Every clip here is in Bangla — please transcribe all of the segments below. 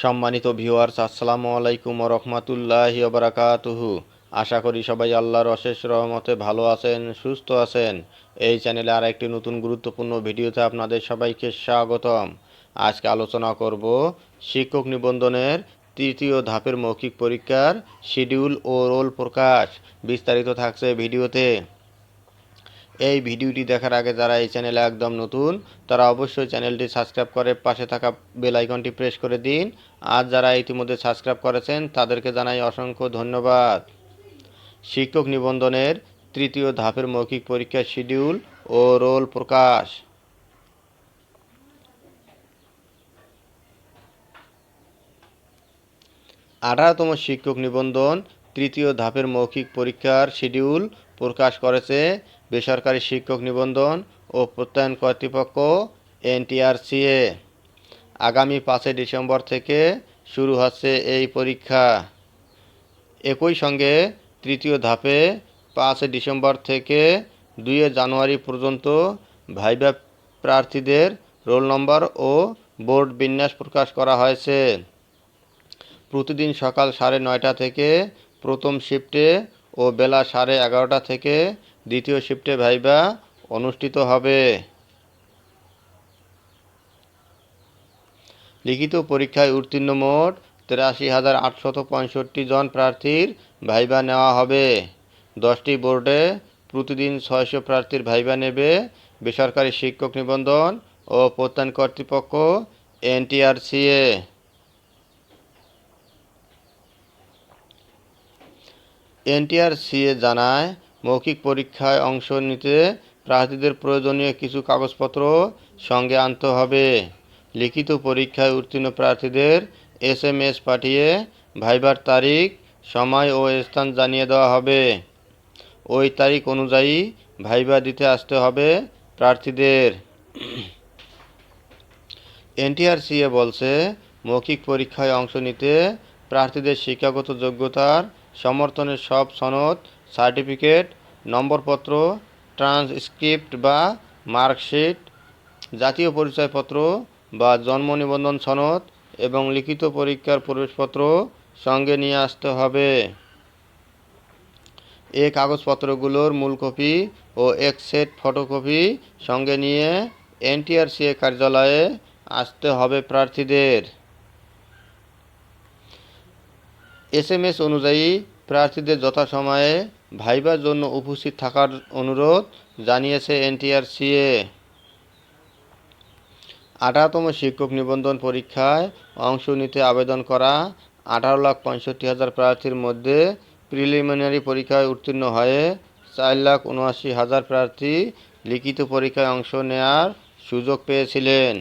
সম্মানিত ভিউয়ার্স, আসসালামু আলাইকুম ওয়া রাহমাতুল্লাহি ওয়া বারাকাতুহু। আশা করি সবাই আল্লাহর অশেষ রহমতে ভালো আছেন, সুস্থ আছেন। এই চ্যানেলে আর একটি নতুন গুরুত্বপূর্ণ ভিডিওতে আপনাদের সবাইকে স্বাগতম। আজকে আলোচনা করব শিক্ষক নিবন্ধনের তৃতীয় ধাপের মৌখিক পরীক্ষার শিডিউল ও রোল প্রকাশ। বিস্তারিত থাকছে ভিডিওতে। এই ভিডিওটি দেখার আগে যারা এই চ্যানেলে একদম নতুন তারা অবশ্যই চ্যানেলটি সাবস্ক্রাইব করে পাশে থাকা বেল আইকনটি প্রেস করে দিন। আর যারা ইতিমধ্যে সাবস্ক্রাইব করেছেন তাদেরকে জানাই অসংখ্য ধন্যবাদ। শিক্ষক নিবন্ধনের তৃতীয় ধাপের মৌখিক পরীক্ষার শিডিউল ও রোল প্রকাশ। 18তম শিক্ষক নিবন্ধন তৃতীয় ধাপের মৌখিক পরীক্ষার শিডিউল প্রকাশ করেছে বেসরকারি শিক্ষক নিবন্ধন ও প্রত্যয়ন কর্তৃপক্ষ এনটিআরসিএ। আগামী 5 ডিসেম্বর থেকে শুরু হচ্ছে এই পরীক্ষা। একই সঙ্গে তৃতীয় ধাপে 5 ডিসেম্বর থেকে 2 জানুয়ারি পর্যন্ত ভাইভা প্রার্থীদের রোল নম্বর ও বোর্ড বিন্যাস প্রকাশ করা হয়েছে। প্রতিদিন সকাল 9:30 থেকে প্রথম শিফটে ও বেলা 11:30 থেকে দ্বিতীয় শিফটে ভাইভা অনুষ্ঠিত হবে। লিখিত পরীক্ষায় উত্তীর্ণ মোট 83,865 জন প্রার্থীর ভাইভা নেওয়া হবে। 10টি বোর্ডে প্রতিদিন 600 প্রার্থীর ভাইভা নেবে বেসরকারি শিক্ষক নিবন্ধন ও প্রত্যয়ন কর্তৃপক্ষ এনটিআরসিএ। এনটিআরসিএ জানায়, মৌখিক পরীক্ষায় অংশ নিতে প্রার্থীদের প্রয়োজনীয় কিছু কাগজপত্র সঙ্গে আনতে হবে। লিখিত পরীক্ষায় উত্তীর্ণ প্রার্থীদের SMS পাঠিয়ে ভাইভার তারিখ, সময় ও স্থান জানিয়ে দেওয়া হবে। ওই তারিখ অনুযায়ী ভাইভা দিতে আসতে হবে প্রার্থীদের। এনটিআরসিএ বলছে, মৌখিক পরীক্ষায় অংশ নিতে প্রার্থীদের শিক্ষাগত যোগ্যতার সমর্থনের সব সনদ, সার্টিফিকেট, নম্বরপত্র, ট্রান্সক্রিপ্ট বা মার্কশিট, জাতীয় পরিচয়পত্র বা জন্ম নিবন্ধন সনদ এবং লিখিত পরীক্ষার প্রবেশপত্র সঙ্গে নিয়ে আসতে হবে। এই কাগজপত্রগুলোর মূল কপি ও এক সেট ফটোকপি সঙ্গে নিয়ে এনটিআরসিএ কার্যালয়ে আসতে হবে প্রার্থীদের। SMS অনুযায়ী প্রার্থীদের যথাসময়ে ভাইভার জন্য উপস্থিত থাকার অনুরোধ জানিয়েছে এনটিআরসিএ। 18তম শিক্ষক নিবন্ধন পরীক্ষায় অংশ নিতে আবেদন করা 18,65,000 প্রার্থীর মধ্যে প্রিলিমিনারি পরীক্ষায় উত্তীর্ণ হয়ে 4,79,000 প্রার্থী লিখিত পরীক্ষায় অংশ নেওয়ার সুযোগ পেয়েছিলেন।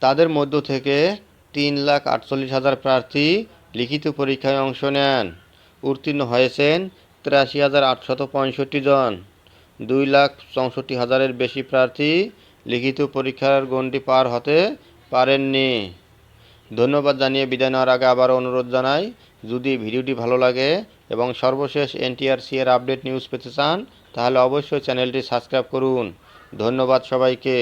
তাদের মধ্য থেকে 3,48,000 প্রার্থী লিখিত পরীক্ষায় অংশ নেন। উত্তীর্ণ হয়েছেন 83,865 জন। 2,64,000-এর বেশি প্রার্থী লিখিত পরীক্ষার গণ্ডি পার হতে পারেননি। ধন্যবাদ জানিয়ে বিদায় নেওয়ার আগে আবারও অনুরোধ জানাই, যদি ভিডিওটি ভালো লাগে এবং সর্বশেষ এনটিআরসি-এর আপডেট নিউজ পেতে চান তাহলে অবশ্যই চ্যানেলটি সাবস্ক্রাইব করুন। ধন্যবাদ সবাইকে।